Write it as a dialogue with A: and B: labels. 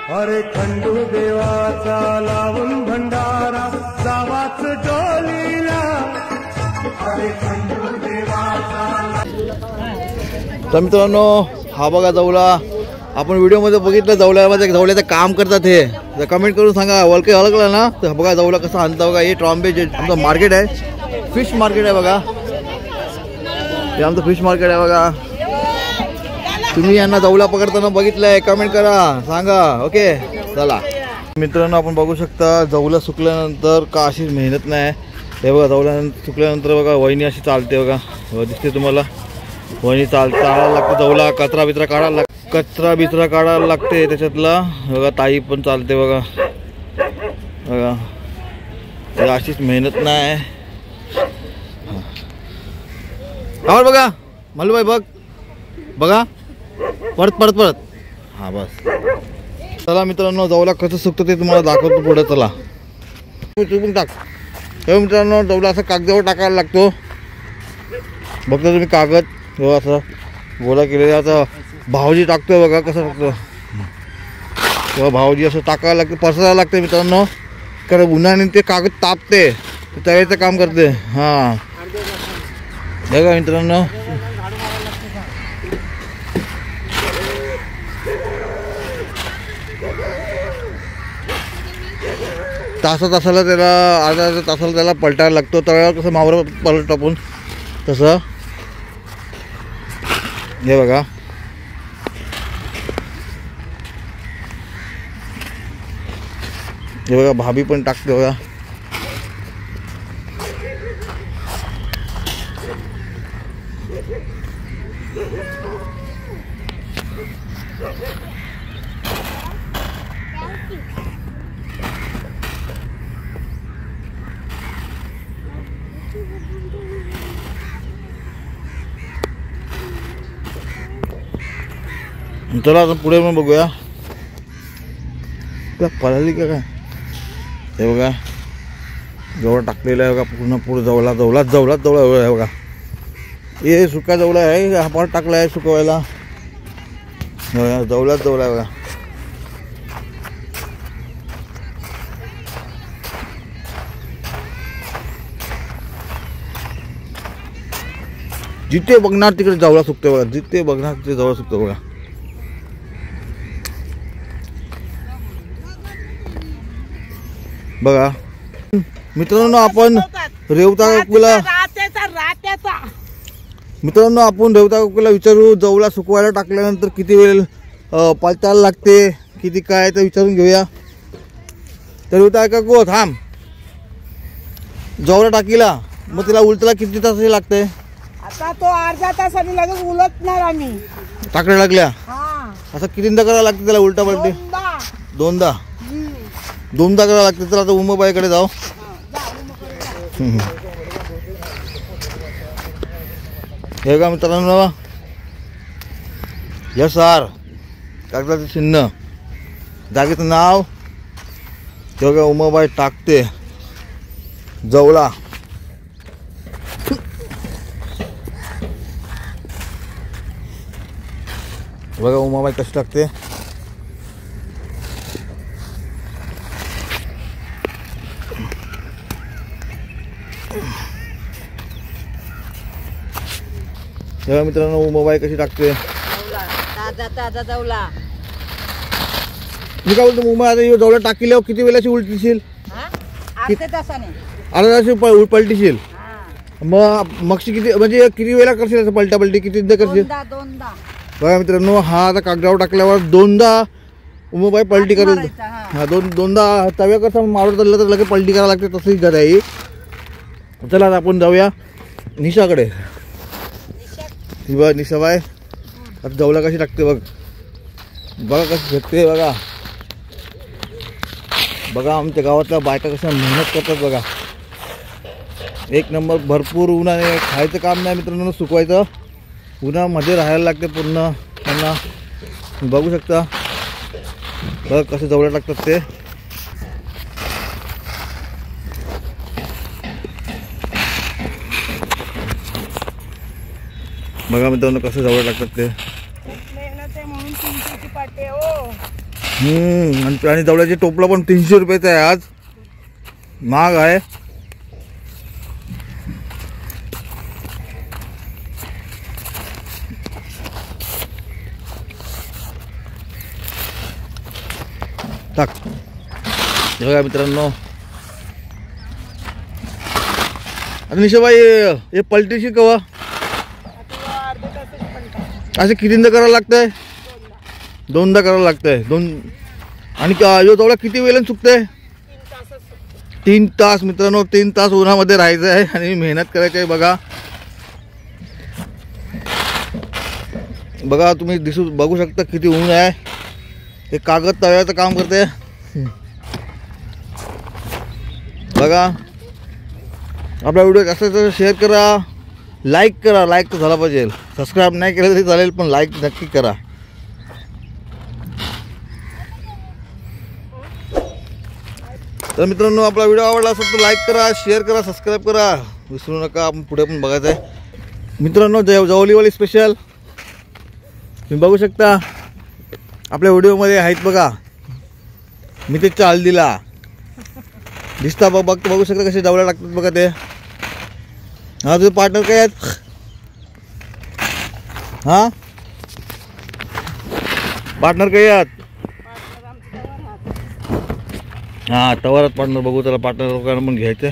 A: अरे खंडू देवाचा लावून भंडारा जावाच डोलीला, अरे खंडू देवाचा।
B: तर मित्रांनो हा बघा जवला, आपण व्हिडिओमध्ये बघितलं जवल्यामध्ये जवल्याचं काम करतात हे, कमेंट करून सांगा वळके हळकला ना तर बघा जवला कसं आणता बघा। हे ट्रॉम्बे जे आमचं मार्केट आहे, फिश मार्केट आहे बघा, हे आमचं फिश मार्केट आहे बघा। तुम्ही यांना जवला पकडताना बघितलंय कमेंट करा सांगा, ओके चला मित्रांनो। आपण बघू शकता जवला सुकल्यानंतर का अशी मेहनत नाही, हे बघा जवला सुकल्यानंतर बघा वहिनी अशी चालते बघा, दिसते तुम्हाला वहिनी चालायला लागते जवला, कचरा बिचरा काढायला लागते त्याच्यातला बघा। ताई पण चालते बघा, बघा अशीच मेहनत नाही। आवर बघा मल्लूबाई बघ बघा, परत हा बस। चला मित्रांनो जवला कसं सुकतं ते तुम्हाला दाखवतो पुढे, चला चुकून टाक। हे मित्रांनो जवला असं कागदावर टाकायला लागतो, बघता तुम्ही कागद किंवा असं गोळा केलेला। आता भाऊजी टाकतोय बघा कसं टाकतो, तेव्हा भाऊजी असं टाकायला लागतं, पसरायला लागतं मित्रांनो, कारण उन्हाने ते कागद तापते, तळ्याचं काम करते। हां बघा मित्रांनो तासाला त्याला अर्धा तासाला त्याला पलटायला लागतो, तळ्यावर कसं मावर पलट टाकून तसं। हे बघा हे बघा भाभी पण टाकते बघा। चला आता पुढे मग बघूया त्या पळाली का काय। हे बघा जवळ टाकलेलं आहे बघा, पूर्ण पुढे जवला आहे बघा। हे सुका जवला आहे, हा पण टाकला आहे सुकवायला, जवला आहे बघा। जिथे बघणार तिकडे जवला सुकते बघा, जिथे बघणार तिथे जवळ सुकतो बघा। बघा मित्रांनो आपण रेवता काकूला विचारू जवला सुकवायला टाकल्यानंतर किती वेळ पलटायला लागते, किती काय ते विचारून घेऊया। तर रेवता काकू थांब, जवला टाकीला मग तिला उलटायला किती तास लागते?
C: आता तो अर्धा तासाने लगेच उलटणार आम्ही
B: टाकल्या लागल्या। असं कितींदा करावं लागते त्याला उलटा पलटी? दोनदा करावं लागते। चला आता उमाबाईकडे जाऊ। हे का मित्रांनो SR कागदाचं चिन्ह, जागेचं नाव, तेव्हा उमाबाई टाकते जवला। बघा उमाबाई कशी टाकते, तेव्हा मित्रांनो उमाबाई कशी टाकते।
C: ताजा जवला
B: मी काय बोलतो उमा, आता जवळ टाकील्यावर किती वेळाची उलटीशील?
C: अर्ध्या तासाने
B: अर्धा तास पलटीशील, मग किती म्हणजे किती वेळा करशील असं पलटी कितीदा करशील?
C: दोनदा।
B: बघा मित्रांनो हा आता कागदावर टाकल्यावर दोनदा उमाबाई पलटी करेल। हा दोनदा तव्या कसं मावळ चाललं तर लगेच पलटी करायला लागते, तसंही गरज आहे। चला आता आपण जाऊया निशाकडे। बघा निशाबाई आता जवला कशी टाकते बघ, बघा कशी भेटते बघा। बघा आमच्या गावातल्या बायका कशा मेहनत करतात बघा, एक नंबर। भरपूर उन्हाने खायचं काम नाही मित्रांनो, सुकवायचं उन्हामध्ये राहायला लागते पूर्ण त्यांना, बघू शकता बघा कसे जवळ टाकतात ते। बघा मित्रांनो कसं जवळ लागतात ते,
C: मेहनत आहे म्हणून तुमची पाटे हो।
B: आणि जवळचे टोपला पण 300 रुपयाचा आहे. आज महाग आहे. टाक बघा मित्रांनो. आता निशाबाई हे पलटीशी कवा असे कितींदा करावं लागतंय? 2दा करावं लागतंय. 2 आणि यो जवळ किती वेळेला चुकतंय? 3 तास मित्रांनो. 3 तास उन्हामध्ये राहायचं आहे आणि मेहनत करायची आहे. बघा तुम्ही बघू शकता किती ऊन आहे. हे कागद तळ्याचं काम करते. बघा आपला व्हिडिओ असं शेअर करा, लाईक करा. लाईक तर झाला पाहिजे. सबस्क्राईब नाही केलं तरी चालेल पण लाईक नक्की करा. तर मित्रांनो आपला व्हिडिओ आवडला असेल तर लाईक करा, शेअर करा, सबस्क्राईब करा, विसरू नका. आपण पुढे पण बघायचं आहे मित्रांनो. जवलीवाली स्पेशल तुम्ही बघू शकता आपल्या व्हिडिओमध्ये आहेत. बघा मी ते चाल दिला दिसता बघू शकता कसे जवळ लागतात बघा ते. हा तुझे पार्टनर काय आहेत? हा पार्टनर काय आहेत? हा तवरच पार्टनर बघू. त्याला पार्टनर लोकांना पण घ्यायचं.